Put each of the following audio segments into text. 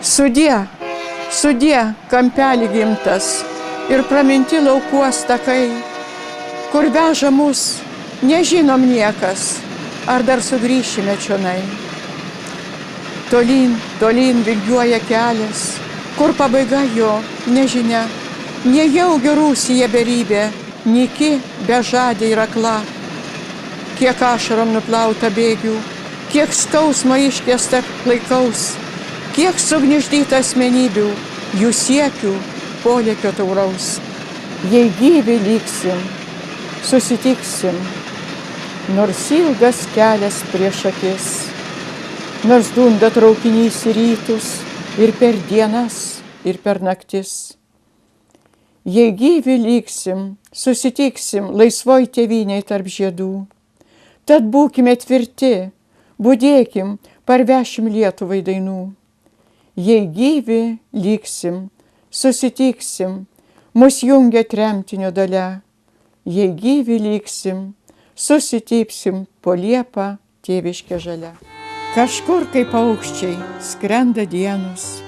Sudie, sudie, kampelį gimtas ir praminti laukuos takai, kur veža mus, nežinom niekas, ar dar sugrįšime čionai. Tolyn, tolyn vingiuoja kelias, kur pabaiga jo nežinia, nejaugi Rusija beribė, nyki, bežadė ir akla. Kiek ašarom nuplauta bėgių, kiek skausmo iškėsta laikaus, kiek sugniždyta asmenybių, jų siekių, polėkio tauraus. Jei gyvi liksim, susitiksim, nors ilgas kelias prieš akis, nors dunda traukinys į rytus ir per dienas, ir per naktis. Jei gyvi liksim, susitiksim laisvoj tėvynėj tarp žiedų, tad būkime tvirti, budėkim, parvešim Lietuvai dainų. Jei gyvi liksim, susitiksim, mus jungia tremtinio dalia. Jei gyvi liksim, susitipsim po liepą tėviškę žalia. Kažkur kaip paukščiai skrenda dienos,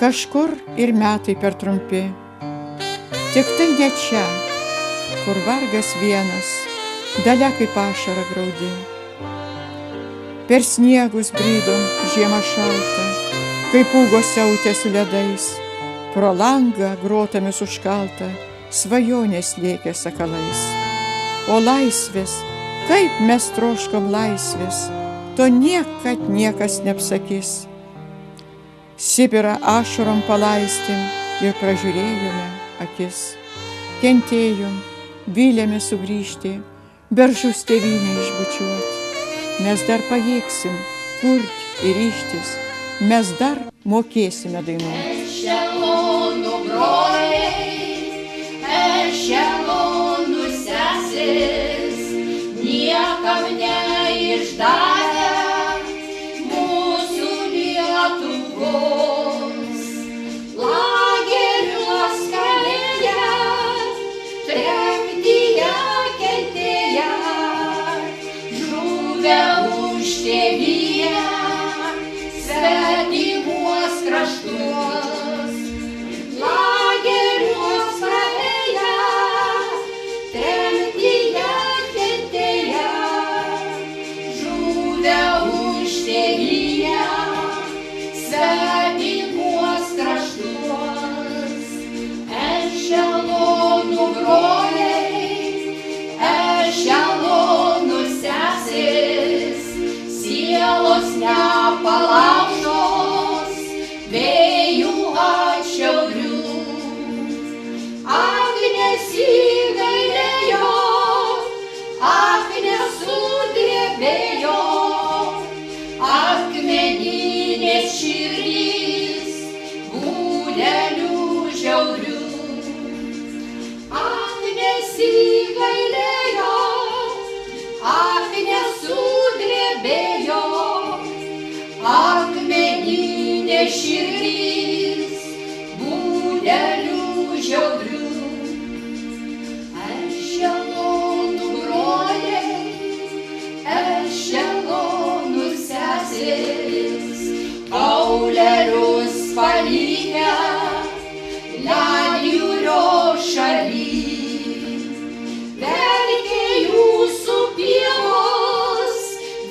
kažkur ir metai per trumpi. Tik tai ne čia, kur vargas vienas, dalia kaip ašara graudi. Per sniegus brydom žiemą šaltą, kaip pūgos siautė su ledais, pro langą grotomis užkalta, svajonės lėkė sakalais. O laisvės, kaip mes troškom laisvės, to niekad niekas neapsakys. Sibirą ašarom palaistėm ir pražiūrėjome akis. Kentėjom, vylėmės sugrįžti, beržus tėvynę išbučiuot. Mes dar pajėgsim kurt ir ryžtis, mes dar mokėsime dainuoti. Ešelonų broliai, ešelonų sesės, niekam neišdavę mūsų Lietuvos. Lageriuos kalėje, tremtyje kentėję, žuvę už tėvynę, svetimuos kraštuos. Lageriuos kalėje, tremtyje kentėję, žuvę už tėvynę, svetimuos kraštuos. Ešelonų broliai, ešelonų sesės, sielos nepalaužtos, vėjų atšiaurių. Ak, nesigailėjo, ak, nesudrebėjo, akmeninės širdys būdelių žiaurių. Ak, nesigailėjo, ak, nesudrebėjo, akmeninės širdys būdelių žiaurių. Ešelonų broliai, ešelonų sesės, kaulelius palikę ledjūrio šaly. Verkia jūsų pievos,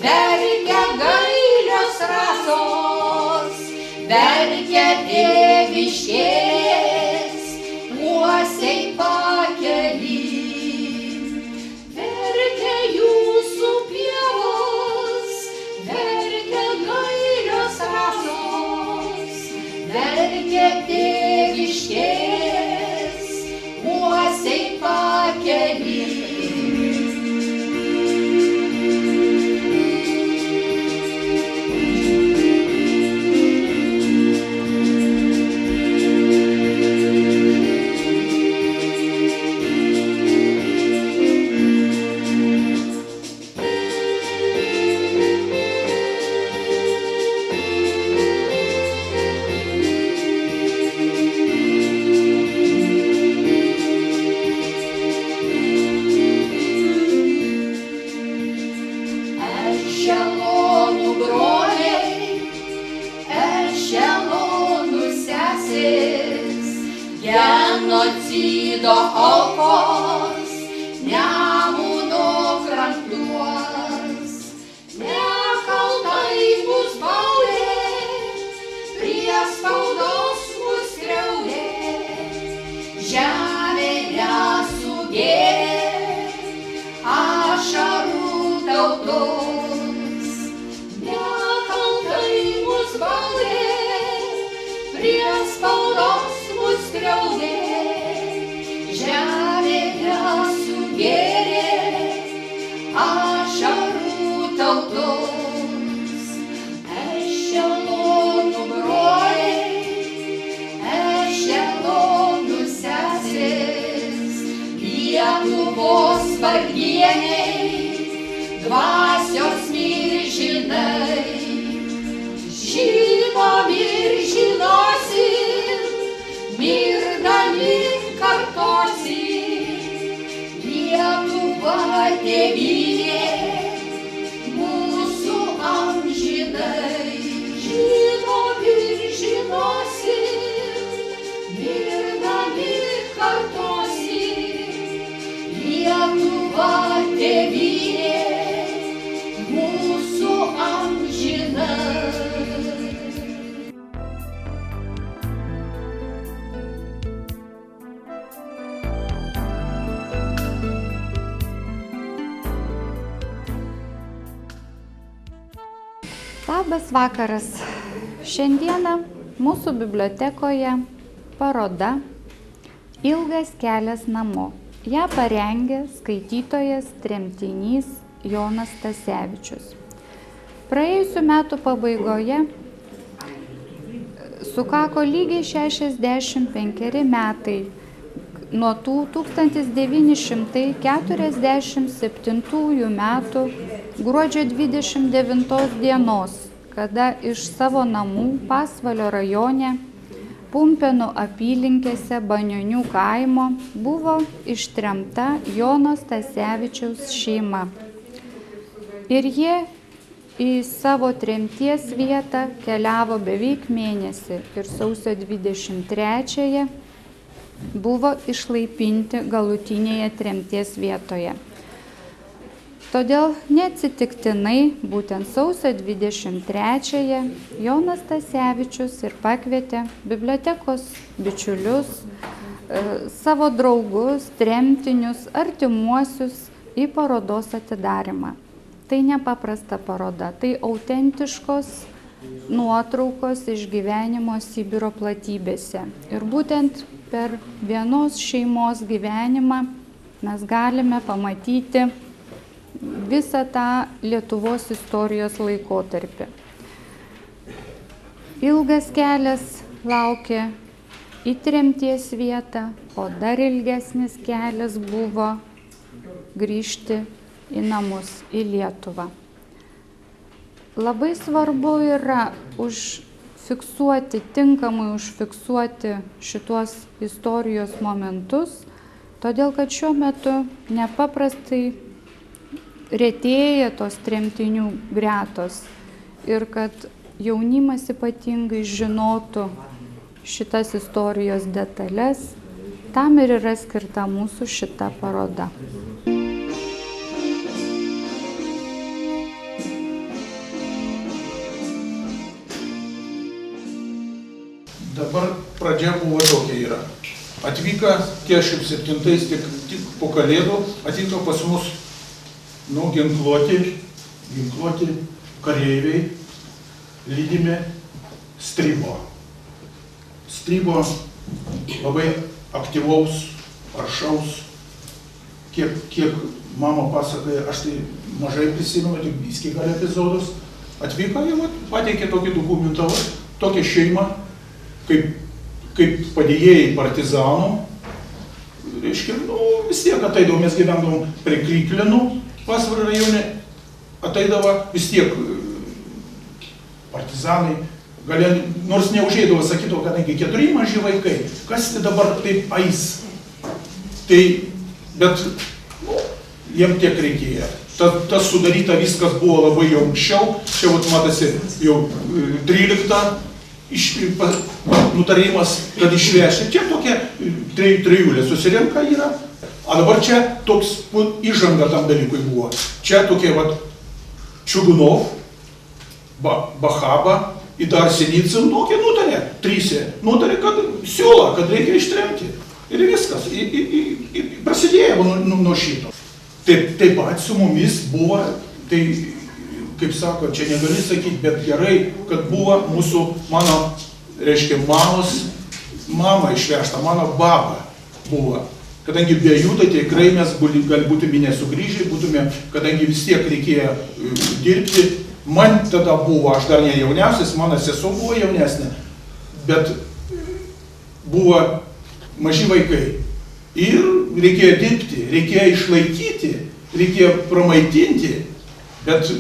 verkia gailios rasos, verkia tėviškės uosiai pakely. Verkia jūsų pievos, verkia gailios rasos, verkia tėviškės uosiai pakely. Lydo aukos, Nemuno krantuos, nekaltai mus baudė, priespaudos mus skriaudė, žemė nesugėrė, ašarų tautos, nekaltai mus baudė, priespaudos mus skriaudė, žemė nesugėrė, ašarų tautos. Ešelonų broliai, ešelonų sesės, Lietuvos vargdieniai, dvasios milžinai, žinom ir žinosim, mirdami kartosim, Lietuva tėvynė, mūsų amžinai. Žinom ir žinosim, mirdami kartosim, Lietuva tėvynė, mūsų amžinai. Labas vakaras. Šiandieną mūsų bibliotekoje paroda Ilgas kelias namo. Ją parengė skaitytojas tremtinys Jonas Stasevičius. Praėjusių metų pabaigoje sukako lygiai 65 metai nuo tų 1947 metų gruodžio 29 dienos, kada iš savo namų Pasvalio rajone Pumpėnų apylinkėse Banionių kaimo buvo ištremta Jono Stasevičiaus šeima. Ir jie į savo tremties vietą keliavo beveik mėnesį ir sausio 23-ąją buvo išlaipinti galutinėje tremties vietoje. Todėl neatsitiktinai būtent sausio 23-ąją Jonas Stasevičius ir pakvietė bibliotekos bičiulius, savo draugus, tremtinius, artimuosius į parodos atidarymą. Tai nepaprasta paroda, tai autentiškos nuotraukos iš gyvenimo Sibiro platybėse. Ir būtent per vienos šeimos gyvenimą mes galime pamatyti visą tą Lietuvos istorijos laikotarpį. Ilgas kelias laukia į tremties vietą, o dar ilgesnis kelias buvo grįžti į namus, į Lietuvą. Labai svarbu yra tinkamai užfiksuoti šitos istorijos momentus, todėl kad šiuo metu nepaprastai retėja tos tremtinių gretos ir kad jaunimas ypatingai žinotų šitas istorijos detalės, tam ir yra skirta mūsų šita paroda. Dabar pradžia buvo tokia yra. Atvyko 47-ais tik po kalėdų, atvyko pas mus ginkluoti kareiviai, lydimi Strybo. Strybo labai aktyvaus, aršaus, kiek mama pasakoja, aš tai mažai prisimenu, tik biskį gal epizodus. Atvyko ir pateikė tokį dokumentą, tokią šeimą, kaip padėjėjai partizanų. Reiškia, vis tiek ateidavo, mes gyvendavom prie Kryklinų, Pasvalio rajone, ateidavo vis tiek partizanai, nors neužeidavo, sakydavo, kadangi 4 maži vaikai, kas tai dabar taip eis. Tai, bet jiem tiek reikėjo. Tas sudaryta viskas buvo labai jau anksčiau, čia matosi jau 13 nutarimas, kad išvežti. Čia tokia trijulė susirenka yra. O dabar čia toks įžanga tam dalykui buvo. Čia tokie Čiugunov, Bachaba ir dar Sinicin tokie nutarė, trysia, nutarė, kad siūla, kad reikia ištremti. Ir viskas. Prasidėjo nuo šito. Taip pat su mumis buvo, tai, kaip sako, čia negali sakyti, bet gerai, kad buvo mano, reiškia, mama išvežta, mano baba buvo. Kadangi be jų, tai tikrai mes gal būtume nesugrįžę, kadangi vis tiek reikėjo dirbti. Man tada buvo, aš dar ne jauniausias, mano sesuo buvo jaunesnė, bet buvo maži vaikai. Ir reikėjo dirbti, reikėjo išlaikyti, reikėjo pramaitinti, bet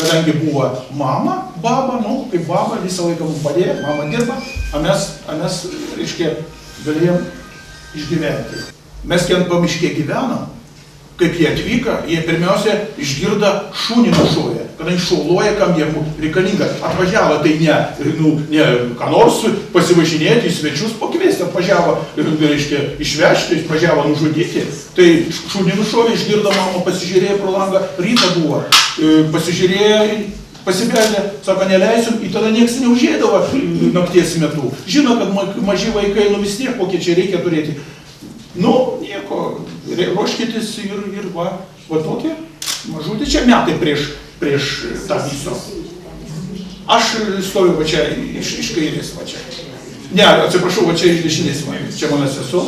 kadangi buvo mama, baba, kaip baba visą laiką mums padėjo, mama dirba, o mes, reiškia, galėjom išgyventi. Mes ten pamiškė gyvenam, kaip jie atvyko, jie pirmiausia išgirda šunį nušoja, kadangi šauloja, kam jie reikalinga. Atvažiavo, tai ne ką nors pasivažinėti, į svečius pakviesti, atvažiavo, reiškia, išvežti, atvažiavo nužudyti. Tai šunį nušovė, išgirdo, mama pasižiūrėjo pro langą, ryta buvo, pasižiūrėjo, pasibeldė, sako, neleisim, ir tada nieks neužėdavo nakties metu. Žino, kad maži vaikai, vis tiek, kokie čia reikia turėti. Nieko, ruoškitės ir va tokie mažutė, čia metai prieš tą viso. Aš stoviu va čia, iš kairės va čia. Ne, atsiprašau, va čia iš dešinės, čia mano sesuo,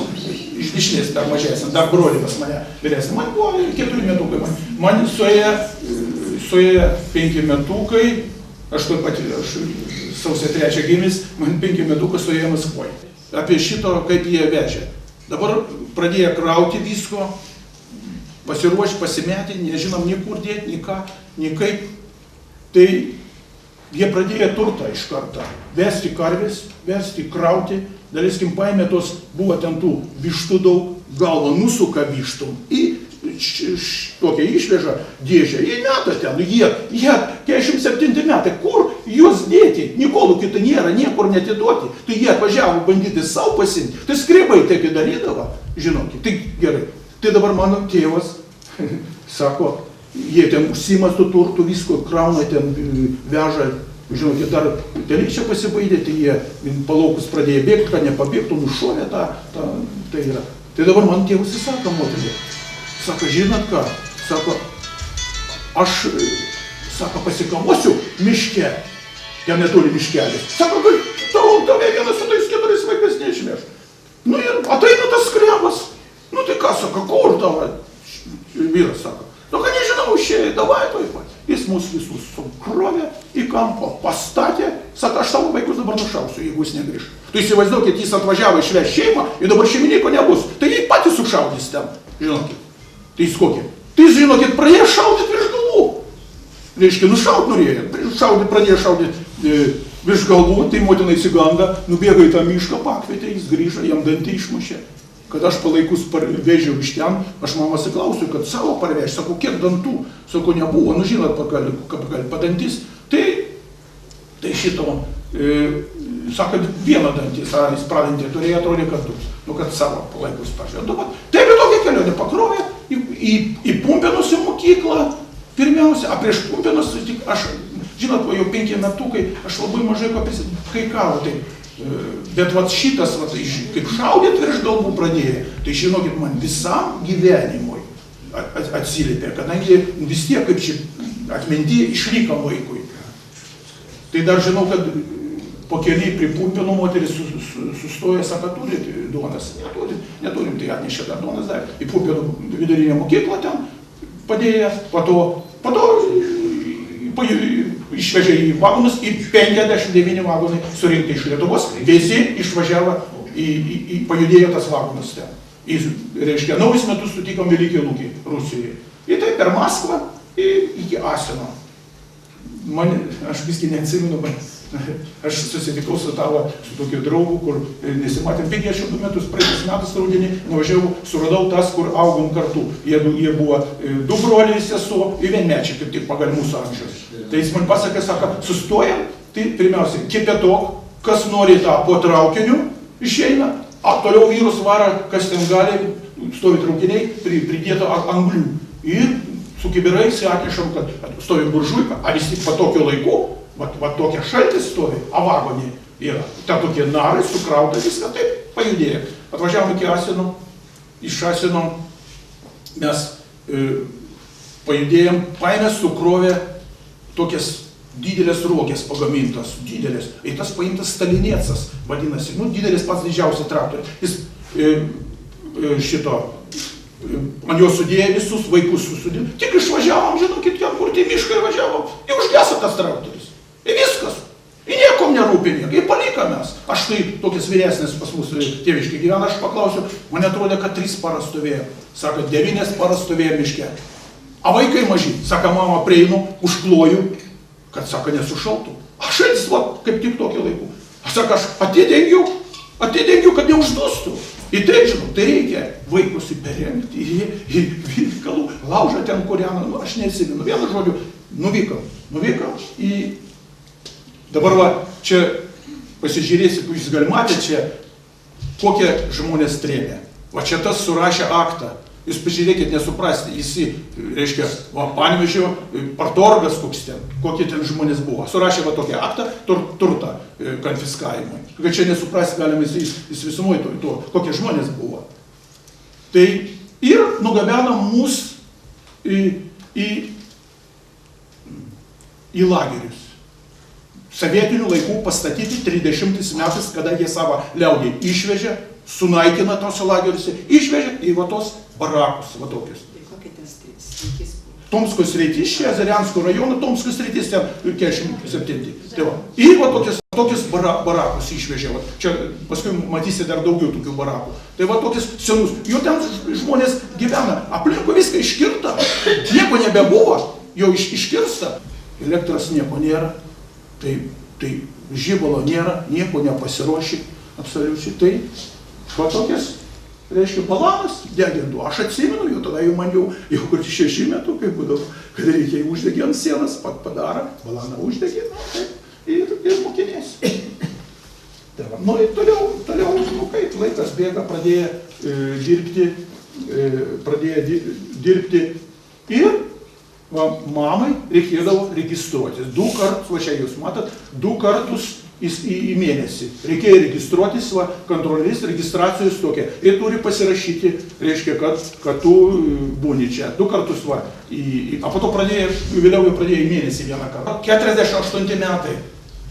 iš dešinės dar mažesnė, dar brolį pas mane vyresnė. Man buvo 4 metukai, man suėjo 5 metukai, aš sausio 3 gimis, man 5 metukai suėjo Maskvoje. Apie šito, kaip jie vežė. Dabar pradėjo krauti visko, pasiruošti, pasimetį, nežinom nei kur dėti, nei ką, nei kaip. Tai jie pradėjo turtą iš karto. Vesti karvės, vesti, krauti. Daliskim, paėmė tos, buvo ten tų vištų daug, galva nusuka vištum. Tokia išveža dėžę, jie meta ten, jie 47 metai, kur juos dėti, nikolų kita nėra, niekur netiduoti. Tai jie atvažiavo bandyti savo pasimti, tai skribai taip darydavo, žinokit, tai gerai. Tai dabar mano tėvas, sako, jie ten užsima tų turtų, visko krauna, ten veža, žinokit, dar telykščia pasibaidė, tai jie palaukus pradėjo bėgti, kad nepabėgtų, nušovė tą, tai yra. Tai dabar man tėvas įsako, moterį. Sako, žinot ką, sako, aš, pasikamosiu miške, ten netoli miškelis. Sako, tave vienas su tais 4 vaikais neišveš. Ir ateina tas skrebas. Tai ką, sako, kur tavo? Vyras sako, ką nežinau, išėjai, davai toj pat. Jis mus visus sukrovė į kampą, pastatė, sako, aš tavo vaikus dabar nušausiu, jeigu jis negrįš. Tu įsivaizduokit, jis atvažiavo išveš šeimą ir dabar šeimininko nebus. Tai jį patys sušaudys ten, žinokit. Tai jis kokie? Tai jis, žinokit, pradėjo šaudyti virš galvų. Reiškia, nušaut norėjo. Pradėjo šaudyti virš galvų, tai motina įsiganda, nubėga į tą mišką, pakvietė, jis grįžo, jam dantį išmušė. Kad aš palaikus vežiau iš ten, aš mamą klausiu, kad savo parvež, sako, kiek dantų? Sako, nebuvo, žinot, padantis. Tai šito, sako, vieną dantį, jis pradantį turėjo, atrodė, kad kad savo palaikus pažiūrėjo. Taip ir tokia kelionė pakrovė į Pumpėnus į mokyklą, pirmiausia, a prieš Pumpėnus, aš, žinot, jau 5 metukai, aš labai mažai kai karo, tai, bet šitas, kaip šaudėt virš galvų pradėjo, tai žinokit, man visam gyvenimui atsiliepė, kadangi vis tiek kaip čia atminty išliko vaikui. Tai dar žinau, kad po keliai prie Pumpėnų moteris sustoja, sako, turit duonas? Neturim, tai atnešė dar duonas dar. Į Pumpėnų vidurinę mokyklą ten padėjo, po to išvežė į vagonus, į 59 vagonai surinkti iš Lietuvos, visi išvažiavo, pajudėjo tas vagonas ten. Reiškia, naujus metus sutikom Velykį Lūkį Rusijoje. Ir tai per Maskvą iki Asino. Aš visgi neatsimenu, aš susitikau su tokiu draugu, kur nesimatėm 52 metus, praeitais metais rudenį, nuvažiavau, suradau tas, kur augom kartu. Jie buvo 2 broliai sesuo ir vienmečiai, kaip tik pagal mūsų amžiaus. Tai jis man pasakė, sako, sustojam, tai pirmiausia, kepėtok, kas nori tą po traukiniu išeina, toliau vyrus vara, kas ten gali, stovi traukiniai, pridėta anglių. Ir su kibirais atnešam, kad stovi buržuika, a vis tik po tokio laiku, va tokia šaltis stovi, vagonė yra. Ten tokie narai, sukrauta viską, taip pajudėjo. Atvažiavom iki Asino, iš Asino mes pajudėjom, paėmės sukrovė tokias didelės ruokės pagamintas, didelės. Ir tas paimtas Stalinėcas, vadinasi, didelis pats didžiausias traktorius. Jis ant jo sudėjo visus vaikus susudėjo. Tik išvažiavom, žinokit, kur tai mišką ir važiavom. Ir užgeso tas traktorius. Ir viskas. Ir niekom nerūpė nieko. Ir palika mes. Aš tai tokias vyresnės pas mus tėviškai gyvena, aš paklausiu, man atrodė, kad 3 paras stovėjo. Sako, 9 paras stovėjo miške. A vaikai maži. Sako, mama, prieinu, užkloju, kad, sako, nesušaltų. Aš šaltis, kaip tik tokį laikų. Aš sako, aš atidengiu, kad neuždustų. Ir tai, žinau, tai reikia vaikus įperengti, į vilkalų, laužą ten kurianą, aš neatsimenu. Vienu žodžiu, nuvykom į... Dabar čia pasižiūrėsit, jūs gal matėte čia, kokie žmonės trėmė. Va čia tas surašė aktą. Jūs pažiūrėkit, nesuprasti, jis, reiškia, Panevėžio partorgas koks ten, kokie ten žmonės buvo. Surašė va tokią aktą, turtą konfiskavimui. Kad čia nesuprasti galime jis visumoj to, kokie žmonės buvo. Tai ir nugabeno mus į lagerius. Sovietinių laikų pastatyti 30 metais, kada jie savo liaudį išvežė, sunaikina tos lageriuose, išvežė į va tos barakus, va tokius. Kokia ten sritis? Tomsko sritis, čia Zariansko rajono, Tomsko sritis ten 47. Tai va. Ir va tokius barakus išvežė. Va. Čia paskui matysite dar daugiau tokių barakų. Tai va tokius senus. Jo ten žmonės gyvena. Aplinkui viską iškirta. Nieko nebebuvo. Jo iškirsta. Elektros nieko nėra. Tai žibalo nėra. Nieko nepasiruoši. Absoliučiai. Tai va tokias, reiškia, balanas degintų. Aš atsimenu, jau tada jau man jau kur 6 metų, kaip būdavo, kad reikia uždegė ant sienas, padaro, balaną uždegė, ir mokinėsi. Tai va, nu ir toliau, kaip laikas bėga, pradėjo dirbti ir va, mamai reikėdavo registruotis. 2 kartus, va čia jūs matot, 2 kartus į mėnesį. Reikėjo registruotis, va, kontrolės registracijos tokia. Ir turi pasirašyti, reiškia, kad tu būni čia. 2 kartus, va, o po to vėliau jau pradėjo į mėnesį 1 kartą. 48 metai.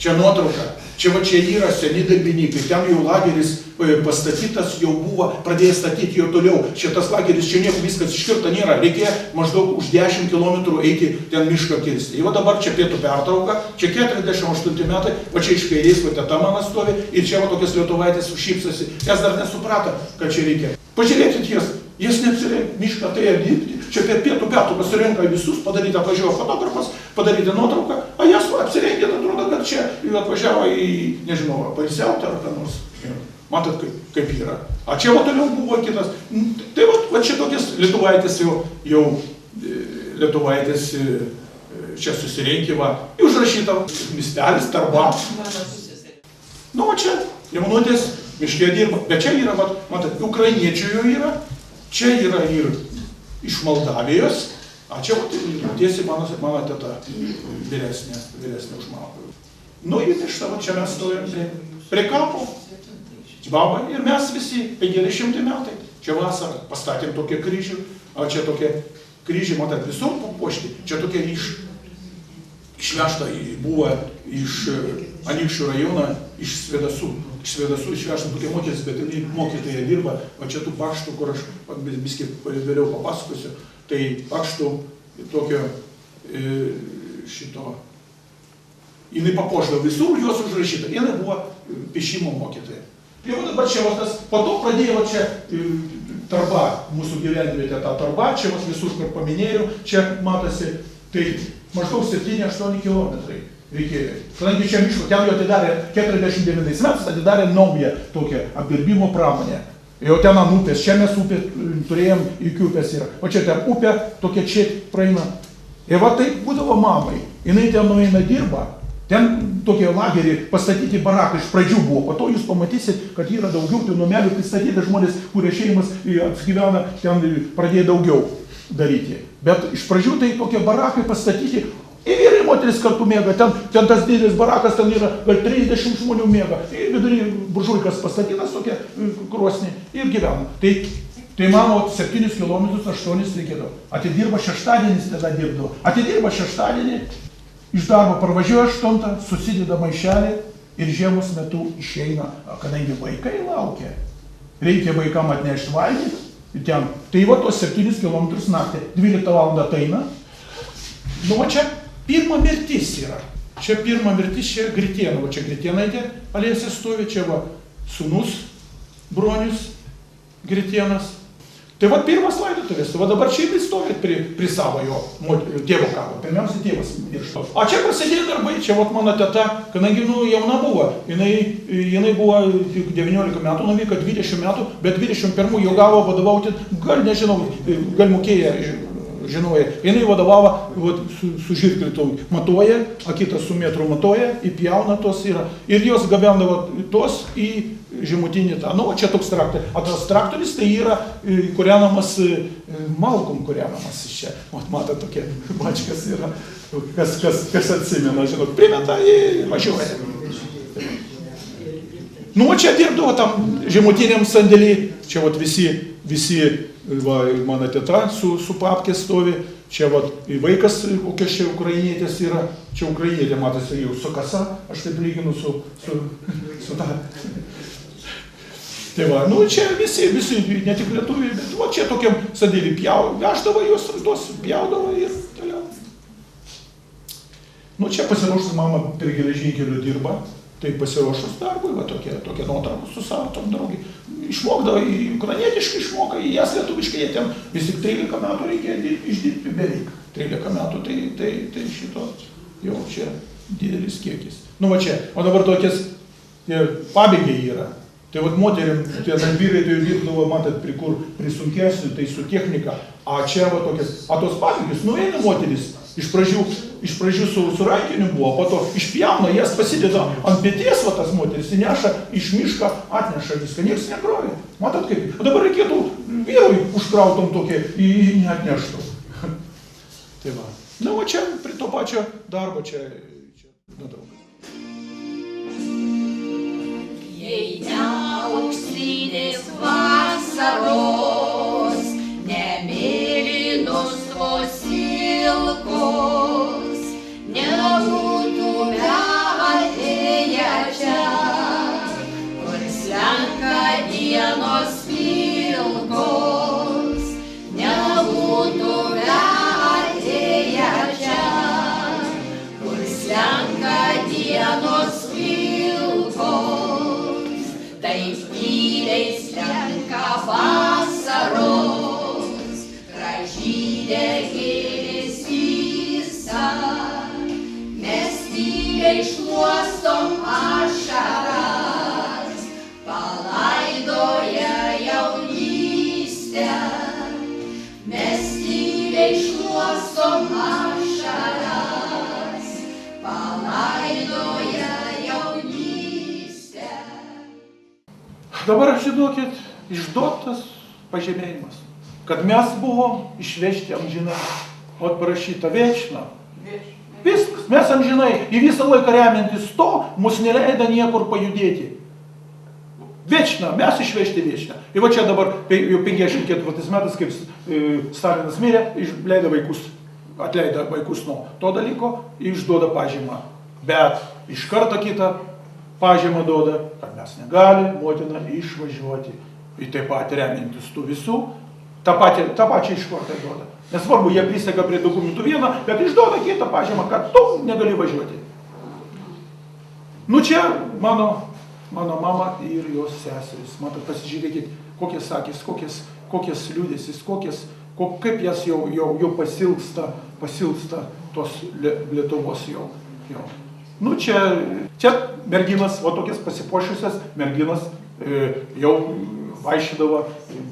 Čia nuotrauka. Čia yra seni darbininkai. Ten jau lageris pastatytas, jau buvo, pradėjo statyti jau toliau. Šitas lageris, čia nieko viskas iškirta nėra. Reikėjo maždaug už 10 km eiti ten mišką kirsti. Ir dabar čia pietų pertrauka, čia 48 metai, va čia iš kairės, va teta mano stovi, ir čia va tokias lietuvaitės šypsosi. Jas dar nesuprato, kad čia reikia. Pažiūrėkit jas neapsirenka mišką tai dirbti. Čia per pietų pasirenka visus, padaryti atvažiavo fotografas, padaryti nuotrauką, a jas apsirengė, atrodo, kad čia atvažiavo į, nežinau, pailsiauti ar ką nors. Matot, kaip yra. A čia va toliau buvo kitas. Tai va čia tokias lietuvaitės jau lietuvaitės čia susirinkė, va, užrašyta mistelis, Tarba. Nu, va čia jaunutės miške dirba. Bet čia yra, matot, ukrainiečių jau yra. Čia yra ir iš Moldavijos, a čia tiesiai mano teta vyresnė už mano. Nu, ir šitą, čia mes stovėjom prie kapo, baba, ir mes visi 50 metai. Čia vasarą pastatėm tokią kryžių, a čia tokie kryžiai, matot, visur papuošti. Čia tokie išvežta buvo iš Anykščių rajoną, iš Svedasų. Iš Svedasų išvežta tokia moteris, bet jinai mokytoja dirba, o čia tų pakštų, kur aš biskį vėliau papasakosiu, tai pakštų tokio šito, jinai papuošdavo visur, juos užrašyta, jinai buvo piešimo mokytoja. Ir dabar čia tas, po to pradėjo čia Tarba, mūsų gyvenvietė ta Tarba, čia visur, kur paminėjau, čia matosi, tai maždaug 7-8 kilometrai reikėjo. Kadangi čia miško, ten jau atidarė 49 metais, atidarė naują tokią apdirbimo pramonę. Jau ten ant upės, čia mes upė turėjom, iki upės yra. O čia ten upė, tokia čia praeina. Ir va taip būdavo mamai. Jinai ten nueina dirba, Ten tokie lagerį pastatyti barakai iš pradžių buvo, po to jūs pamatysit, kad yra daugiau tų numelių pristatyti žmonės, kurie šeimas apsigyvena, ten pradėjo daugiau daryti. Bet iš pradžių tai tokie barakai pastatyti, ir vyrai moteris kartu mėga, ten tas didelis barakas, ten yra gal 30 žmonių mėga, ir vidury buržuikas pastatytas tokia krosnį ir gyvena. Tai mano 7 kilometrus 8 reikėdavo. Atidirba šeštadienis, tada dirbdavo. Atidirba šeštadienį, iš darbo parvažiuoja 8, susideda maišelį ir žiemos metu išeina, kadangi vaikai laukia. Reikia vaikam atnešti valgyti ten. Tai va tos 7 kilometrus naktį, 12 valandą ateina. Nu va čia pirma mirtis yra. Čia pirma mirtis, čia Gritėna. Va čia Gritėnaitė alėse stovi, čia va sūnus Bronius Gritėnas. Tai va pirmas laidotuvės, va dabar čia vis stovėt prie savo jo tėvo kapo. Pirmiausia, tėvas miršta. O čia prasidėjo darbai, čia va mano teta, kadangi jauna buvo, jinai buvo 19 metų, nuvyko 20 metų, bet 21 jau gavo vadovauti, gal nežinau, gal mokėja, žinoja. Jinai vadovavo su žirkliu matuoja, o kitas su metru matuoja, įpjauna tos yra. Ir jos gabendavo tos į žemutinį tą. Nu, čia toks traktorius. O tas traktorius tai yra kūrenamas, malkom kūrenamas iš čia. Matot, tokie bačkas yra. Kas atsimena, žinot, primeta į važiuoja. Nu, čia dirbdavo tam žemutiniam sandėlį. Čia vat visi va, mano teta su papkė stovi. Čia vat vaikas, kokios čia ukrainietės yra. Čia ukrainietė, matosi, jau su kasa. Aš taip lyginu su ta. Tai va, nu čia visi, ne tik lietuviai, bet va čia tokiam sandėlį veždavo juos, tos pjaudavo ir toliau. Nu čia pasiruošus mama prie geležinkelių dirba, tai pasiruošus darbui, va tokie nuotraukos su savo tom draugį. Išmokdavo, ukrainietiškai išmoka, į jas lietuviškai, jie ten vis tik 13 metų reikėjo išdirbti beveik. 13 metų, tai šito jau čia didelis kiekis. Nu va čia, o dabar tokias pabėgiai yra. Tai vat moterim, tie vyrai tai dirbdavo, matot, prie sunkesnių, tai su technika. A čia va tokias, a tos pabėgius, nueina moteris, iš pradžių su rankiniu buvo, po to išpjauna, jas pasideda ant pėties, va tas moteris, įneša iš mišką, atneša viską, nieks nekrovė. Matot kaip, o dabar reikėtų vyrui užkrautom tokie, į neatneštų. Tai va, na va čia prie to pačio darbo, čia nedaug. Jei neauksinės vasaros, nemėlynos vos ilgos, nebūtume atėję čia, kur slenka dienos ilgos, nebūtume atėję čia, kur slenka dienos ilgos. Taip tyliai slenka vasaros, gražylė gėlės vysta, mes tyliai šluostom ašaras, palaidoja jaunystę, mes tyliai šluostom ašaras, palaidoja jaunystę. Dabar žinokit, išduotas pažymėjimas, kad mes buvom išvežti amžinai, o parašyta večna. Viskas, mes amžinai, į visą laiką remiantis to, mus neleido niekur pajudėti. Večna, mes išvežti večna. Ir va čia dabar, jau 54 metais, kaip Stalinas mirė, atleido vaikus nuo to dalyko, išduoda pažymą. Bet iš karto kitą pažymą duoda, kad mes negali motina išvažiuoti. Ir taip pat remiantis tų visų, tą pačią iš karto duoda. Nesvarbu, jie priseka prie dokumentų vieną, bet išduoda kitą pažymą, kad tu negali važiuoti. Nu čia mano mama ir jos seserys. Matot, pasižiūrėkit, kokias akis, kokias liūdėsis, kaip jas jau pasilgsta tos Lietuvos jau. Nu čia merginas, o tokias pasipuošusias merginas jau vaikščiodavo,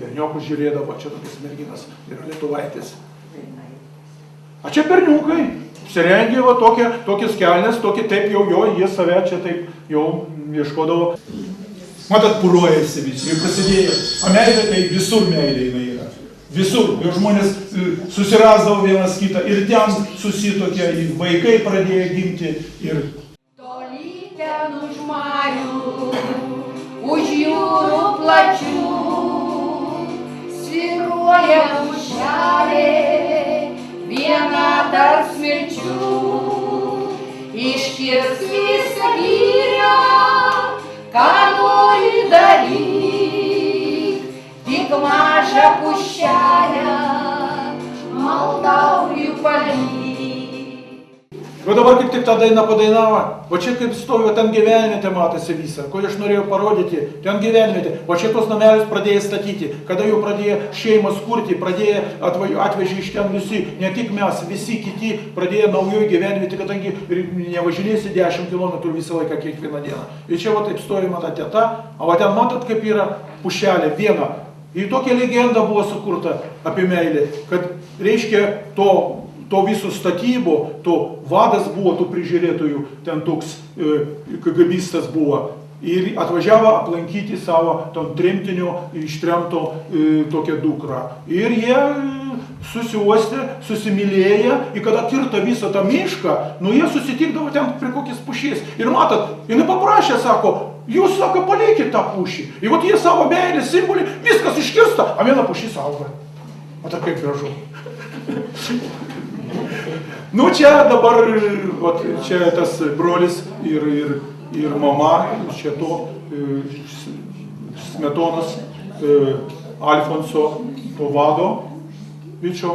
berniukus žiūrėdavo, čia tokias merginas yra lietuvaitės. A čia berniukai, apsirengė va tokias kelnes, taip jau jie save čia taip jau ieškodavo. Matot, puruojasi visi, ir prasidėjo. O meilė tai visur meilė jinai yra. Visur. Ir žmonės susirasdavo vienas kitą ir ten susitokia, ir vaikai pradėjo gimti. Ir... Toli ten už marių, už jūrų plačių, svyruoja pušelė, viena tarp smirčių. Iškirs visą girią, ką nori daryk, tik mažą pušelę maldauju palik. O dabar kaip tik tą dainą padainavo, o čia kaip stovi, ten gyvenvietė matosi visą, ko aš norėjau parodyti, ten gyvenvietė, o čia tos namelius pradėjo statyti, kada jau pradėjo šeimas kurti, pradėjo atvežė iš ten visi, ne tik mes, visi kiti pradėjo naujoje gyvenvietė, kadangi nevažinėsi 10 km visą laiką kiekvieną dieną. Ir čia va taip stovi mano teta, o va ten matot kaip yra pušelė viena. Ir tokia legenda buvo sukurta apie meilę, kad reiškia to viso statybo, to vadas buvo, tų prižiūrėtojų, ten toks KGBistas buvo. Ir atvažiavo aplankyti savo tremtinio ištremto tokią dukrą. Ir jie susiuostė, susimylėję, ir kada kirta visą tą mišką, jie susitikdavo ten prie kokias pušies. Ir matot, jinai paprašė, sako, jūs, sako, palikit tą pušį. Ir vat jie savo meilės simbolį, viskas iškirsta, o viena pušis auga. Matot, kaip gražu. Čia dabar, čia tas brolis ir mama, čia to Smetonos, Alfonso, to vado, vyčio,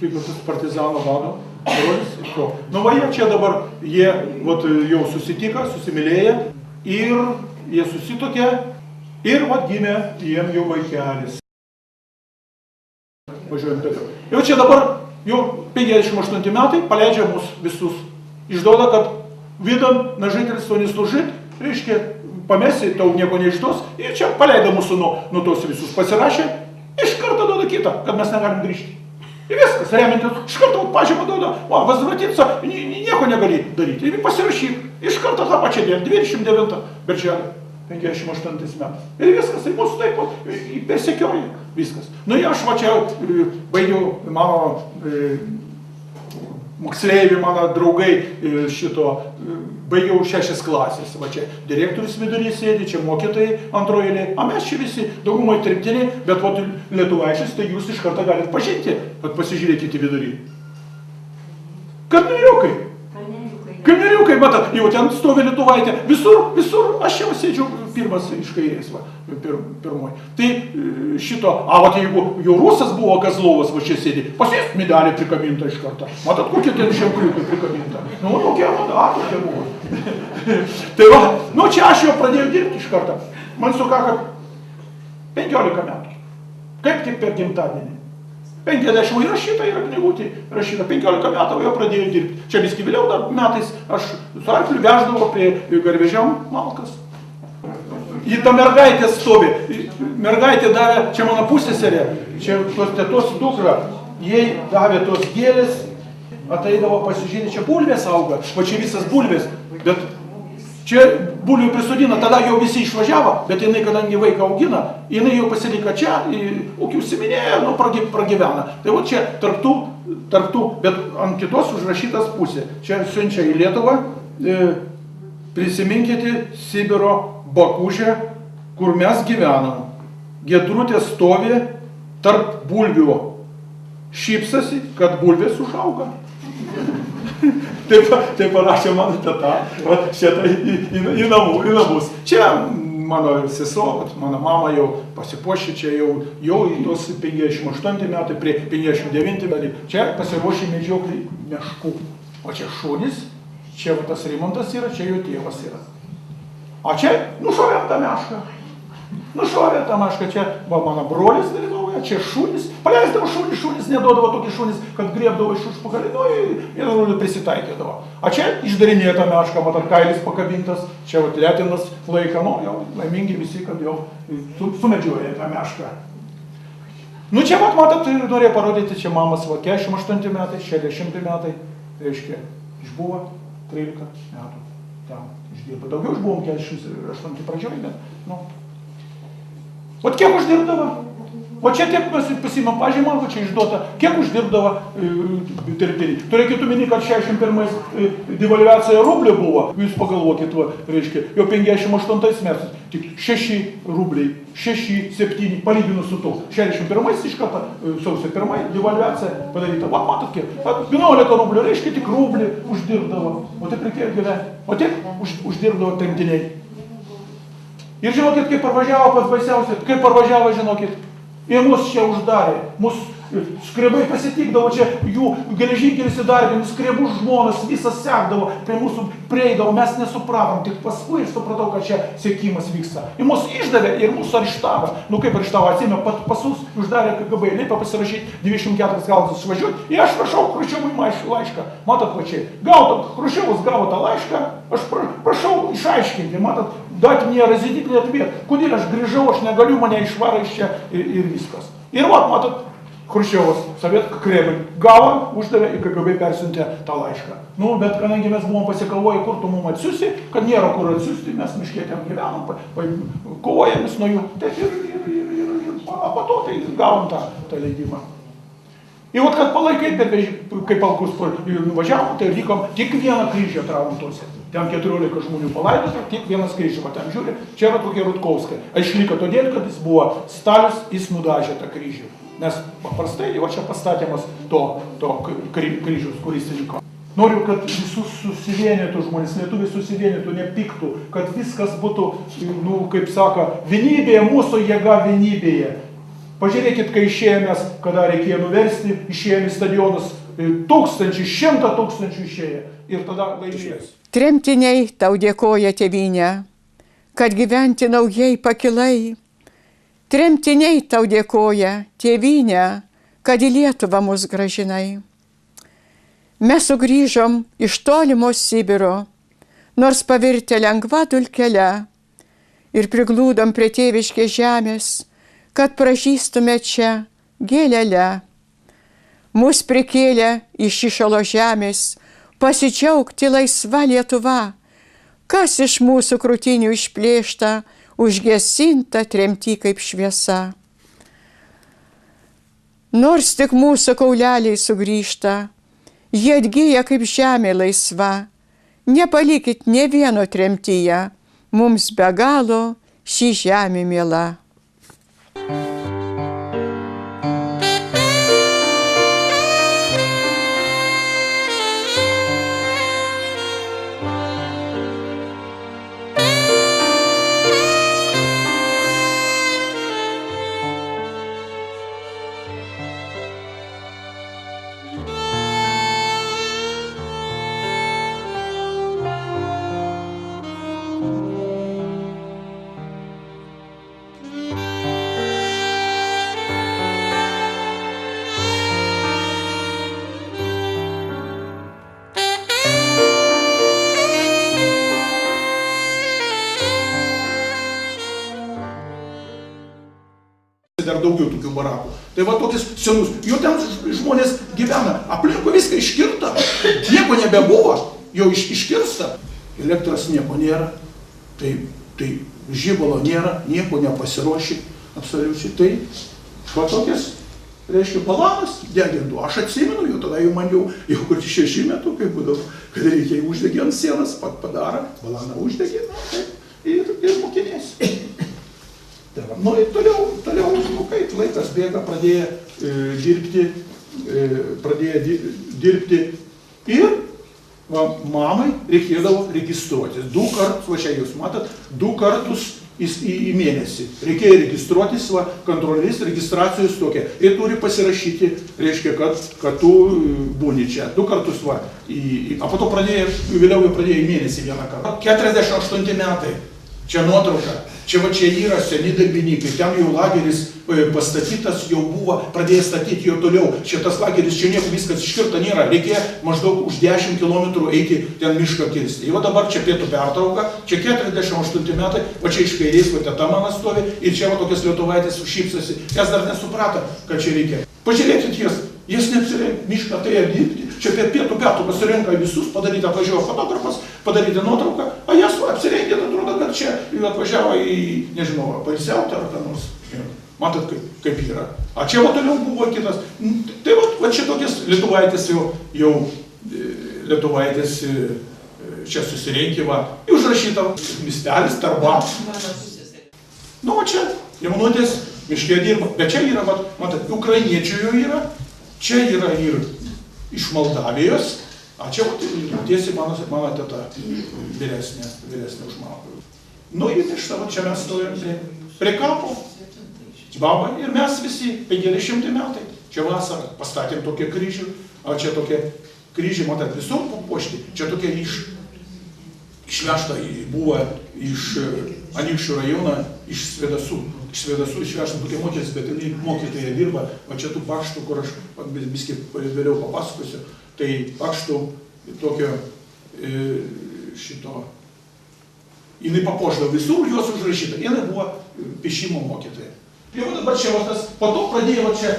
kiek tas partizano vado, brolis ir to. Va jie čia dabar, jie jau susitiko, susimylėję ir jie susitokė ir gimė jiem jau vaikelis. Važiuojam toliau. Ir čia dabar jau 58 metai paleidžia mus visus. Išduoda, kad vidam na žitelstvo neslужит, reiškia, pamesi, tau nieko neišduos, ir čia paleido mūsų nuo tos visus. Pasirašė, iš karto duoda kitą, kad mes negalim grįžti. Ir viskas, remintis, iš karto pažymą duoda, возвратиться, nieko negali daryti. Ir pasirašyk, iš karto tą pačią dieną, 29 birželio 58 metais. Ir viskas, tai mūsų taip persekioja. Viskas. Aš va čia baigiau mano moksleiviai, mano draugai šito, baigiau 6 klasės. Va čia direktorius vidury sėdi, čia mokytojai antroje eilėje, o mes čia visi daugumai tremtiniai, bet lietuvaičius, tai jūs iš karto galite pažinti, kad pasižiūrėkite vidury. Kalneriukai. Kalneriukai, matot, jau ten stovi lietuvaitė, visur, aš jau sėdžiu pirmas iš kairės, pirmoji. Tai šito, jeigu jau rusas buvo Kazlovas, va čia sėdi, pas jis medalį prikabinta iš karto. Matot, kokie ten ženkliukai prikabinta. Tokia tokia buvo. Tai va, čia aš jau pradėjau dirbti iš karto. Man sukako 15 metų. Kaip tik per gimtadienį. 50 įrašyta yra knygutė, rašyta 15 metų, jau pradėjau dirbti. Čia viski vėliau dar metais aš su arkliu veždavo prie garvežiam malkas. Į tą mergaitę stovi. Mergaitė davė, čia mano pusseserė, čia tos tetos dukra, jai davė tos gėlės, ateidavo pasižiūrėti, čia bulvės auga, va čia visas bulvės, bet čia bulvių prisodina, tada jau visi išvažiavo, bet jinai, kadangi vaiką augina, jinai jau pasilika čia, ūkį užsiminėja, pragyvena. Tai va čia tarptų, bet ant kitos užrašytas pusė. Čia siunčia į Lietuvą, prisiminkite Sibiro Bakužę, kur mes gyvenam. Gedrutė stovi tarp bulvių, šypsasi, kad bulvės užauga. Taip parašė mano teta, šitą į namus. Čia mano sesuo, mano mama jau pasipuošė, čia jau į tos 58 metai, prie 59 metai. Čia pasiruošė medžioklį meškų. O čia šunis, čia tas Rimantas yra, čia jo tėvas yra. O čia nušovėm tą mešką. Nušovė tą mešką, čia mano brolis dalyvauja, čia šunis. Paleisdavo šunis neduodavo tokį šunis, kad griebdavo iš užpakalį, ir prisitaikydavo. O čia išdarinėjo tą mešką, matot, kailis pakabintas, čia letinas laiką, jau laimingi visi, kad jau sumedžioja tą mešką. Čia matot, norėjau parodyti, čia mamas 48 metai, 60 metai, reiškia, išbuvo 13 metų. Ten išdirbo. Daugiau išbuvom 48 pradžioj, bet, nu. Ot kiek uždirbdavo? O čia tiek mes pasimam pažymą, o čia išduota, kiek uždirbdavo dirbtiniai. Tu reikėtų minėti, kad 61 devalvacija rublių buvo, jūs pagalvokit, va, reiškia, jau 58 metais, tik 6 rubliai, 6, 7, palyginus su to. 61 iš karto, sausio 1 devalvacija padaryta. Va, matot kiek, 11 rublių, reiškia, tik rublį uždirbdavo. O taip reikėjo gyventi, o taip uždirbdavo tremtiniai. Ir žinokit, kaip parvažiavo pats baisiausiai, kaip parvažiavo, žinokit, ir mus čia uždarė, mus skrebai pasitikdavo, čia jų geležinkelis įdarbino, skrebų žmonas visas sekdavo, prie mūsų prieidavo, mes nesupratom, tik paskui supratau, kad čia siekimas vyksta. Ir mus išdavė ir mūsų areštavo. Nu kaip areštavo, atsėmė pasus, uždarė KGB, liepė pasirašyti 24 valandas išvažiuoti. Ir aš rašau Chruščiovui laišką. Matot, va čia, Chruščiovas gavo tą laišką, aš prašau išaiškinti, matot, dati мне разъяснительный ответ. Kodėl aš grįžau, aš negaliu, mane išvaro iš čia ir viskas. Ir vat, matot, Chruščiovas, Kремль gavo, uždavė ir KGB persiuntė tą laišką. Nu, bet kadangi mes buvom pasikalvoję, kur tu mum atsiusi, kad nėra kur atsiusti, mes miške ten gyvenom, kovojamės nuo jų. Taip ir po to tai gavom tą leidimą. Ir vat, kad palaikai, kaip palkus nuvažiavom, tai likom tik vieną kryžį atravom tuose. Ten 14 žmonių palaidota, tik vienas kryžį, va ten žiūri, čia yra tokia Rutkovska. Išliko todėl, kad jis buvo Stalis, jis nudažė tą kryžių. Nes paprastai, va čia pastatymas to kryžius, kuris liko. Noriu, kad visus susivienytų žmonės, lietuviai susivienytų, nepiktų, kad viskas būtų, nu, kaip sako, vienybėje, mūsų jėga vienybėje. Pažiūrėkit, kai išėjomės, kada reikėjo nuversti, išėjome į stadionus, 100 tūkstančių išėję ir tada laimės. Tremtiniai tau dėkoja, tėvynė, kad gyventi naujai pakilai. Tremtiniai tau dėkoja, tėvynė, kad į Lietuvą mus gražinai. Mes sugrįžom iš tolimo Sibiro, nors pavirtę lengva dulkele, ir priglūdom prie tėviškės žemės, kad pražystume čia gėlele. Mus prikėlė iš įšalo žemės, pasidžiaugti laisva Lietuva, kas iš mūsų krūtinių išplėšta, užgesinta tremty kaip šviesa. Nors tik mūsų kauleliai sugrįžta, jie atgyja kaip žemė laisva, nepalikit nė vieno tremtyje, mums be galo šį žemė miela. Dar daugiau tokių barakų. Tai va tokius senus. Jau ten žmonės gyvena. Aplinkui viską iškirta. Nieko nebebuvo. Jau iškirsta. Elektros nieko nėra. Tai žibalo nėra. Nieko nepasiruoši. Absoliučiai. Tai va tokias, reiškia, balanas degintų. Aš atsimenu, jau tada jau man jau kur 6 metų, kaip būdavo, kad reikia uždegti ant sienas, padaro, balaną uždegė, ir mokinėsi. Nu ir toliau, nu kaip, laikas bėga, pradėjo dirbti ir mamai reikėdavo registruotis. 2 kartus, va čia jūs matot, 2 kartus į mėnesį. Reikėjo registruotis, kontrolės registracijos tokia. Ir turi pasirašyti, reiškia, kad tu būni čia. 2 kartus, o po to vėliau jau pradėjo į mėnesį 1 kartą. 48 metai. Čia nuotrauka. Čia yra seni darbininkai, ten jau lageris pastatytas, jau buvo, pradėjo statyti jo toliau. Šitas lageris, čia nieko viskas iškirta nėra, reikėjo maždaug už 10 km eiti ten mišką kirsti. Ir dabar čia pietų pertrauka, čia 48 metai, va čia iš kairės, va teta mano stovi, ir čia va tokias lietuvaitės šypsosi. Jas dar nesuprato, kad čia reikia. Pažiūrėkit jas neapsirengė, mišką tai dirbti. čia pietų pasirenka visus, padaryti atvažiavo fotografas, padaryti nuotrauką, a jas apsirengė, atrodo, kad čia atvažiavo į, nežinau, pailsiauti ar ką nors. Matot, kaip yra. A čia va toliau buvo kitas. Tai va čia tokias lietuvaitės jau lietuvaitės čia susirinkimą, užrašyta mistelis, Tarba. Nu, va čia jaunuotės miške dirba, bet čia yra, matot, ukrainiečių jau yra, čia yra ir iš Moldavijos, a čia tiesiai mano teta vyresnė už mano. Nu, ir šitą, čia mes stovėjom prie kapo, baba, ir mes visi 50 metai, čia vasarą pastatėm tokie kryžių, a čia tokie kryžiai, matot, visur puošti, čia tokie išvežta buvo iš Anykščių rajoną, iš Svedasų išvežta tokie moteris, bet jinai mokytoja dirba, va čia tų pakštų, kur aš biskį vėliau papasakosiu, tai pakštų tokio šito, jinai papuošdavo visur, juos užrašyta, jinai buvo piešimo mokytoja. Ir dabar čia tas, po to pradėjo čia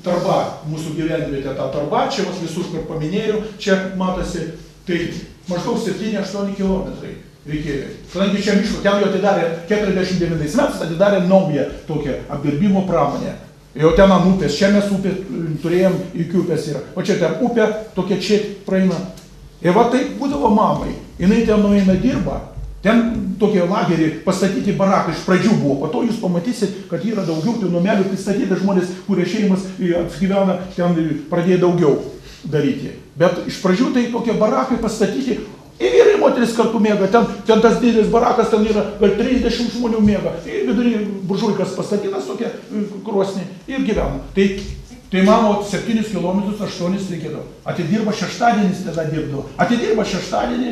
Tarba, mūsų gyvenvietė ta Tarba, čia visur, kur paminėjau, čia matosi, tai maždaug 7-8 kilometrai reikėjo. Kadangi čia miško, ten jau atidarė 49 metais, atidarė naują tokią apdirbimo pramonę. Jau ten ant upės, čia mes upė turėjom, iki upės yra. O čia ten upė, tokia čia praeina. Ir va taip būdavo mamai. Jinai ten nueina dirba. Ten tokie lagerį pastatyti barakai iš pradžių buvo, po to jūs pamatysit, kad yra daugiau tų numelių pristatyti žmonės, kurie šeimas apsigyvena, ten pradėjo daugiau daryti. Bet iš pradžių tai tokie barakai pastatyti, ir vyrai ir moteris kartu mėga, ten tas didelis barakas, ten yra gal 30 žmonių mėga, ir vidury buržuikas pastatytas tokia krosnį ir gyvena. Tai mano 7 kilometrus 8 reikėdavo. Atidirba šeštadienis, tada dirbdavo. Atidirba šeštadienį,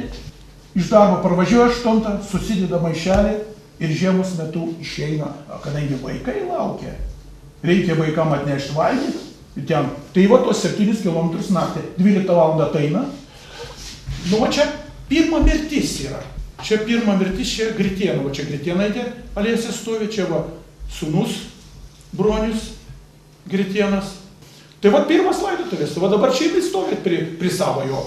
iš darbo parvažiuoja 8, susideda maišelį ir žiemos metu išeina, kadangi vaikai laukia. Reikia vaikam atnešti valgyti ten. Tai va tos 7 kilometrus naktį, 12 valandą ateina. Nu, va čia pirma mirtis yra. Čia pirma mirtis, čia Gritiena. Va čia Gritienaitė alėse stovi, čia va sūnus Bronius Gritienas. Tai va pirmas laidotuvės, va dabar čia stovi prie savo jo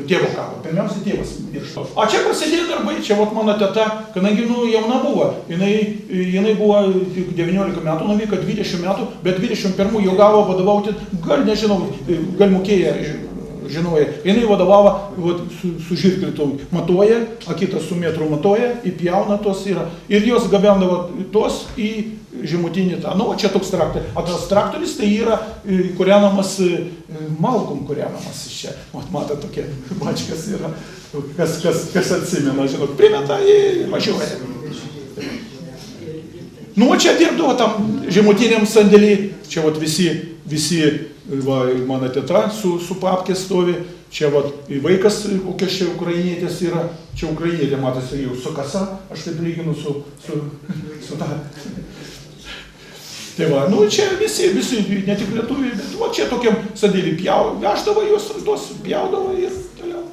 tėvo kapo. Pirmiausia, tėvas miršta. A čia prasidėjo darbai, čia va mano teta, kadangi jauna buvo, jinai buvo 19 metų, nuvyko 20 metų, bet 21 jau gavo vadovauti, gal nežinau, gal mokėja, žinoja. Jinai vadovavo su žirkliu matuoja, a kitas su metru matuoja, įpjauna tos yra. Ir jos gabendavo tos į žemutinį tą. Nu, čia toks traktorius. O tas traktorius tai yra kūrenamas, malkom kūrenamas iš čia. Matot, tokie bačkas yra, kas atsimena, žinot, primeta į važiuoja. Nu, čia dirbdavo tam žemutiniam sandėlį, čia vat visi va, mano teta su papkė stovi, čia vat vaikas, kokias čia ukrainietės yra, čia ukrainietė, matosi, jau su kasa, aš taip lyginu su ta. Tai va, nu, čia visi, ne tik lietuviai, bet va, čia tokiam sandėlį veždavo juos, tos pjaudavo ir toliau.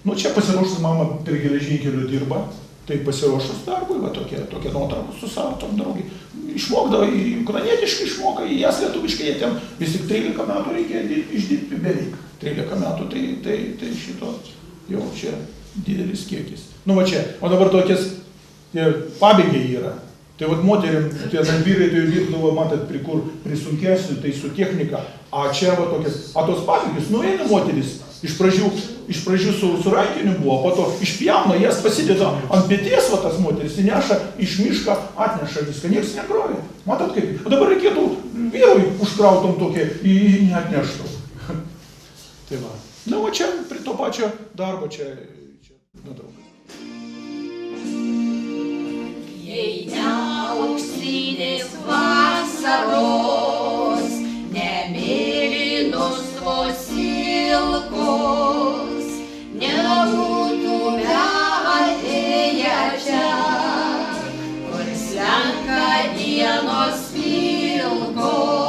Nu, čia pasiruošus mama per geležinkelių dirba. Tai pasiruošus darbui, va tokie nuotraukos su savo tom draugį. Išmokdavo, ukrainietiškai išmoka, į jas lietuviškai, jie ten vis tik 13 metų reikia išdirbti beveik. 13 metų, tai šito jau čia didelis kiekis. Nu va čia, o dabar tokias pabėgiai yra. Tai vat moterim, tie vyrai tai dirbdavo, matot, prie sunkesnių, tai su technika. A čia va tokias, a tos pabėgius, nueina moteris. Iš pradžių su rankiniu buvo, po to išpjauna, jas pasideda ant pėties, va tas moteris, įneša iš mišką, atneša viską, niekas nekrovė. Matot kaip? O dabar reikėtų vyrui užkrautom tokie, jį neatneštų. Tai va. Na, va čia prie to pačio darbo, čia nuotrauka. Jei neauksinės vasaros, nemėlynos vos ilgos, nebūtume atėję čia, kur slenka dienos ilgos,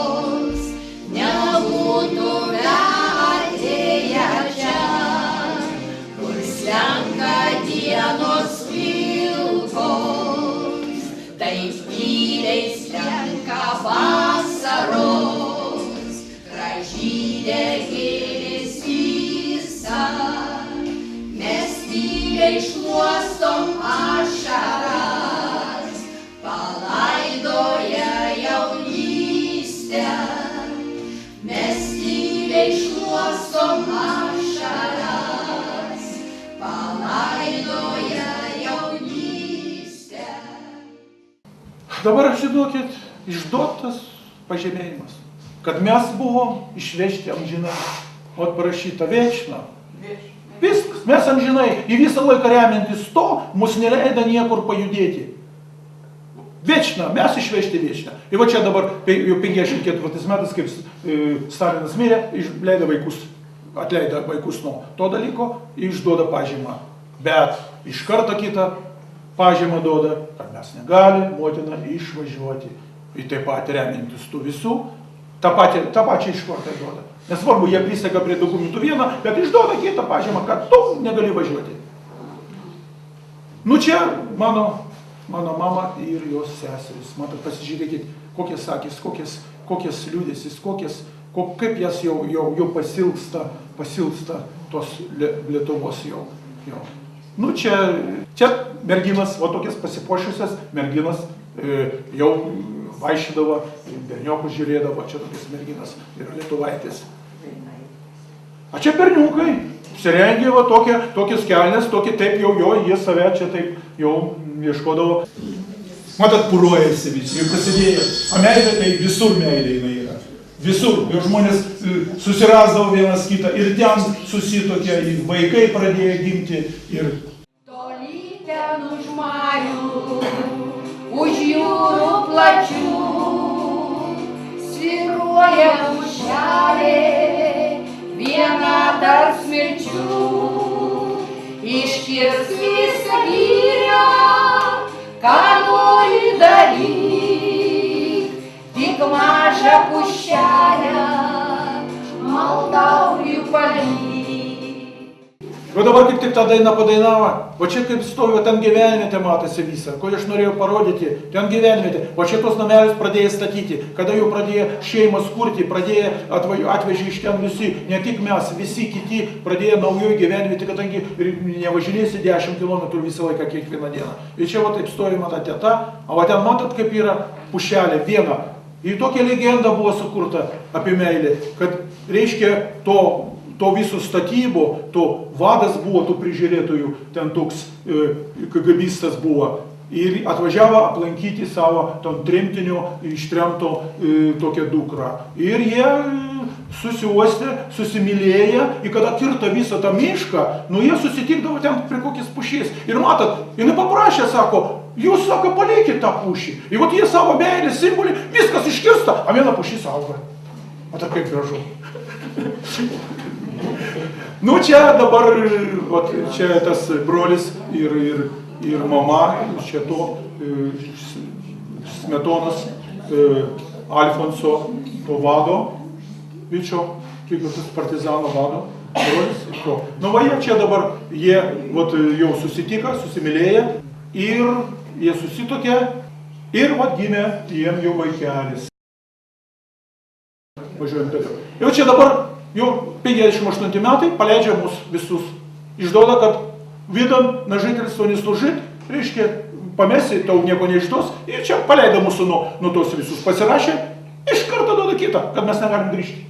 nebūtume atėję čia, kur slenka dienos ilgos, taip tyliai slenka vasaros, gražylė iššluostom ašaras, palaidoja jaunystę. Mes tyliai šluostom ašaras, palaidoja jaunystę. Dabar žinokit, išduotas pažymėjimas, kad mes buvom išvežti amžinai. O parašyta viečno. Viskas, mes amžinai, į visą laiką remiantis to, mus neleido niekur pajudėti. Viečno, mes išvežti viečno. Ir va čia dabar, jau 54 metais, kaip Stalinas mirė, atleido vaikus nuo to dalyko, išduoda pažymą. Bet iš karto kitą pažymą duoda, kad mes negali motina išvažiuoti. Ir taip pat remiantis tų visų, tą pačią iš karto duoda. Nesvarbu, jie prisega prie dokumentų vieną, bet išduoda kitą pažymą, kad tu negali važiuoti. Nu čia mano mama ir jos seserys. Matot, pasižiūrėkit, kokias akis, kokias liūdėsis, kaip jas jau pasilgsta tos Lietuvos jau. Nu čia merginas, va tokias pasipuošusias merginas jau vaikščiodavo, berniokus žiūrėdavo, čia tokias merginas yra lietuvaitės. A čia berniukai, apsirengė va tokias kelnes, taip jie save čia taip jau ieškodavo. Matot, puruojasi visi, ir prasidėjo. O meilė tai visur meilė jinai yra. Visur. Ir žmonės susirasdavo vienas kitą, ir ten susitokia, ir vaikai pradėjo gimti. Ir Toli ten už marių, už jūrų plačių, svyruoja pušelė, viena tarp smilčių. Iškirs visą girią, ką nori daryk, tik mažą pušelę, maldauju palik. O dabar kaip tik tą dainą padainavo, o čia kaip stovi, ten gyvenvietė matosi visą, ko aš norėjau parodyti, ten gyvenvietė, o čia tos namelius pradėjo statyti, kada jau pradėjo šeimas kurti, atvežė iš ten visi, ne tik mes, visi kiti pradėjo naujoje gyvenvietė, kadangi nevažinėsi 10 km visą laiką kiekvieną dieną. Ir čia va taip stovi mano teta, o ten matot kaip yra pušelė viena. Ir tokia legenda buvo sukurta apie meilę, kad reiškia to visų statybų, to vadas buvo, tų prižiūrėtojų, ten toks KGBistas buvo. Ir atvažiavo aplankyti savo tremtinio ištremto tokią dukrą. Ir jie susiuostė, susimylėję, ir kada kirto visą tą mišką, nu jie susitikdavo ten prie kokias pušies. Ir matot, jinai paprašė, sako, jūs, sako, palikit tą pušį. Ir vat jie savo meilės simbolį, viskas iškirsta, o viena pušis auga. Matot, kaip gražu. Nu čia dabar, čia tas brolis ir mama, čia to Smetonos, Alfonso, to vado, vyčio, kiek tas partizano vado, brolis ir to. Nu va, čia dabar jie jau susitiko, susimylėję ir jie susitokė ir gimė jiem jau vaikelis. Važiuojam toliau. Jau čia dabar jau 58 metai paleidžia mus visus. Išduoda, kad vidam na žitelstvo neslūžit, reiškia, pamesi, tau nieko neišduos, ir čia paleido mūsų nuo tos visus. Pasirašė, iš karto duoda kitą, kad mes negalim grįžti.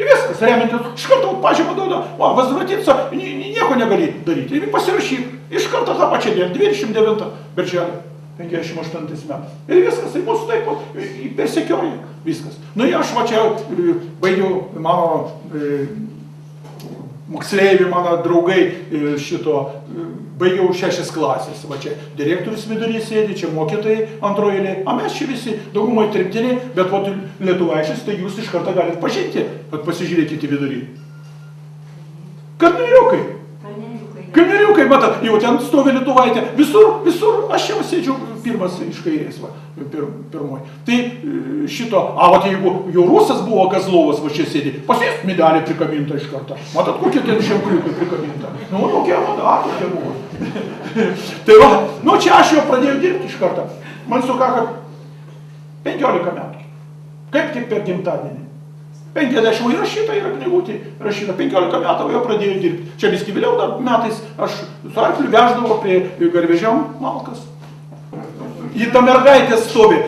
Ir viskas, remiantis, iš karto pažymą duoda, возвратиться, nieko negali daryti. Ir pasirašyk, iš karto tą pačią dieną, 29 birželio 58 metais. Ir viskas, tai mūsų taip persekioja. Viskas. Nu, aš va čia baigiau mano moksleiviai, mano draugai baigiau 6 klasės. Va čia direktorius vidury sėdi, čia mokytojai antroje eilėje. O mes čia visi daugumai tremtiniai, bet lietuvaičius, tai jūs iš karto galite pažinti, kad pasižiūrėkite vidury. Kalneriukai. Kalneriukai, matot, jau ten stovi lietuvaitė. Visur, aš čia sėdžiu pirmas iš kairės, pirmoji. Tai jeigu jau rusas buvo Kazlovas, va čia sėdi, pasės medalį prikabinta iš karto. Matot, kokie ten ženkliukai prikabinta. Nu, tokia tokia buvo. Tai va, nu čia aš jau pradėjau dirbti iš karto. Man sukako 15 metų. Kaip tik per gimtadienį. 50 įrašyta, yra knygutė, rašyta 15 metų, jau pradėjo dirbti. Čia viski vėliau dar metais aš su arkliu veždavo prie garvežiam malkas. Į tą mergaitę stovi.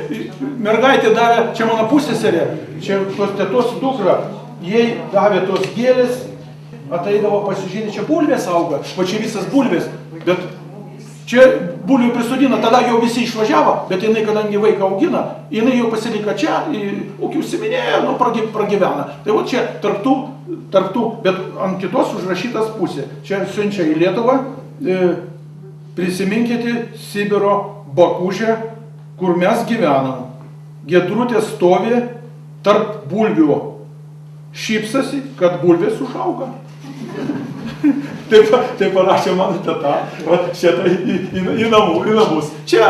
Mergaitė davė, čia mano pusseserė, čia tos tetos dukra, jai davė tos gėlės, ateidavo pasižiūrėti, čia bulvės auga, va čia visas bulvės, bet čia bulvių prisodina, tada jau visi išvažiavo, bet jinai, kadangi vaiką augina, jinai jau pasilika čia, ūkį užsiminėjo, nu, pragyvena. Tai va čia tarptų, bet ant kitos užrašytas pusė. Čia siunčia į Lietuvą, prisiminkite Sibiro Bakužę, kur mes gyvenam. Gedrutė stovi tarp bulvių, šypsasi, kad bulvės užauga. Taip parašė mano teta, šitą į namus. Čia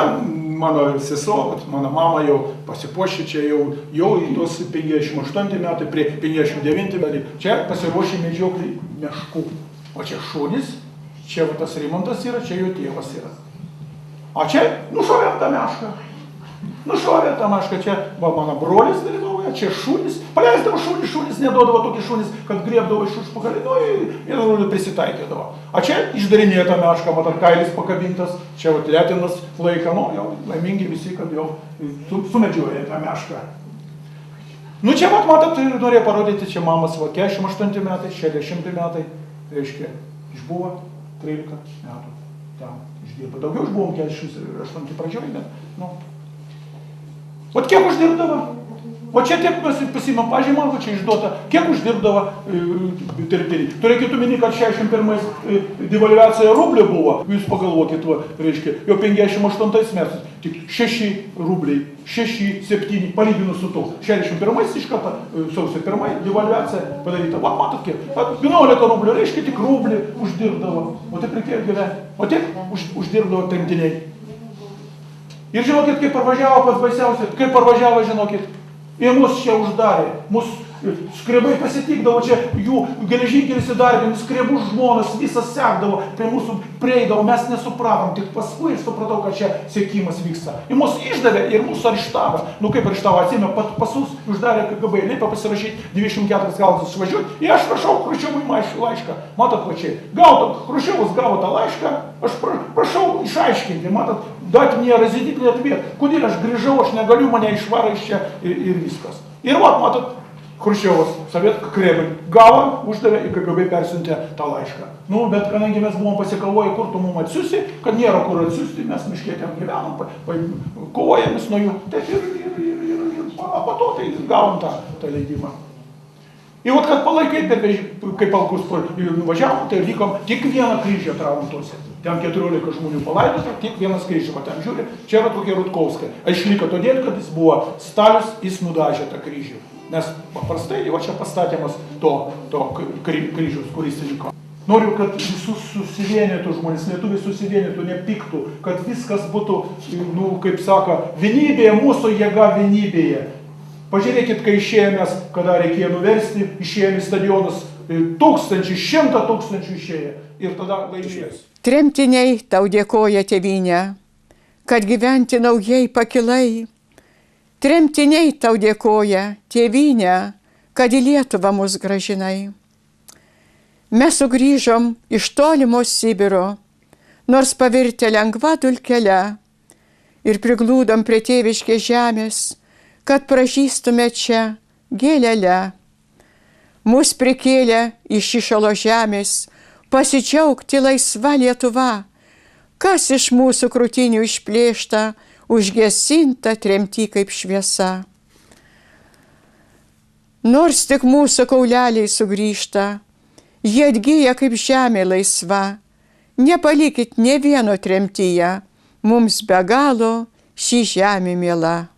mano sesuo, mano mama jau pasipuošė, čia jau į tos 58 metai, prie 59 metai. Čia pasiruošė medžioklį meškų. O čia šunis, čia va, tas Rimantas yra, čia jo tėvas yra. O čia nušovėm tą mešką. Nušovė tą mešką, čia va, mano brolis dalyvauja, čia šunis. Paleisdavo šunis, neduodavo tokį šunis, kad griebdavo iš užpakalį, nu ir prisitaikydavo. O čia išdarinėjo tą mešką, matot, kailis pakabintas, čia va, letinas laiką, nu jau laimingi visi, kad jau sumedžioja tą mešką. Nu čia vat, matot, norėjau parodyti, čia mamas va 48 metai, 60 metai, reiškia, išbuvo 13 metų. Ten išdirba. Daugiau išbuvom 48 pradžioj, bet, nu. Vat kiek uždirbdavo? O čia tiek pasimam pažymą, va čia išduota, kiek uždirbdavo terpteriai. Turėkit omeny, kad 61 devalvacija rublio buvo, jūs pagalvokit, va, reiškia, jau 58 metais, tik 6 rubliai, 6, 7, palyginus su to. 61 iš karto, sausio 1 devalvacija padaryta. Va, matot kiek, 11 rublio, reiškia, tik rublį uždirbdavo. O taip reikėjo gyventi, o taip uždirbdavo tremtiniai. Ir žinokit, kaip parvažiavo pats baisiausiai, kaip parvažiavo, žinokit, ir mus čia uždarė, mus skrebai pasitikdavo, čia jų geležinkelis įdarbino, skrebų žmonas visas sekdavo, prie mūsų prieidavo, mes nesupratom, tik paskui supratau, kad čia siekimas vyksta. Ir mus išdavė ir mūsų areštavo. Nu kaip areštavo, atsėmė pasus, uždarė KGB, liepė pasirašyti 24 valandas išvažiuoti. Ir aš rašau Chruščiovui laišką. Matot, va čia, Chruščiovas gavo tą laišką, aš prašau išaiškinti, matot, dati мне разъяснительный ответ. Kodėl aš grįžau, aš negaliu, mane išvaro iš čia ir viskas. Ir vat, matot, Chruščiovas, Sovietų Kremlių, gavo, uždavė ir KGB persiuntė tą laišką. Nu, bet kadangi mes buvom pasikalvoję, kur tu mum atsiusi, kad nėra kur atsiusti, mes miške ten gyvenom, kovojamės nuo jų, taip ir po to tai gavom tą leidimą. Ir vat, kad palaikai, kaip palkus nuvažiavom, tai likom tik vieną kryžį atravom tuose. Ten 14 žmonių palaidota, tik vienas kryžių, o ten žiūri, čia yra tokia Rutkovska. Išliko todėl, kad jis buvo Stalius, jis nudažė tą kryžių. Nes paprastai, va čia pastatymas to kryžius, kuris liko. Noriu, kad visus susivienytų žmonės, lietuviai susivienytų, nepiktų, kad viskas būtų, nu, kaip sako, vienybėje, mūsų jėga vienybėje. Pažiūrėkit, kai išėjomės, kada reikėjo nuversti, išėjome į stadionus, 100 tūkstančių išėję ir tada laimėjęs. Tremtiniai tau dėkoja, tėvynė, kad gyventi naujai pakilai. Tremtiniai tau dėkoja, tėvynė, kad į Lietuvą mus gražinai. Mes sugrįžom iš tolimo Sibiro, nors pavirtę lengva dulkele, ir priglūdom prie tėviškės žemės, kad pražystume čia gėlele. Mus prikėlė iš įšalo žemės, pasidžiaugti laisva Lietuva, kas iš mūsų krūtinių išplėšta, užgesinta tremty kaip šviesa. Nors tik mūsų kauleliai sugrįžta, jie atgyja kaip žemė laisva, nepalikit nė vieno tremtyje, mums be galo šį žemę miela.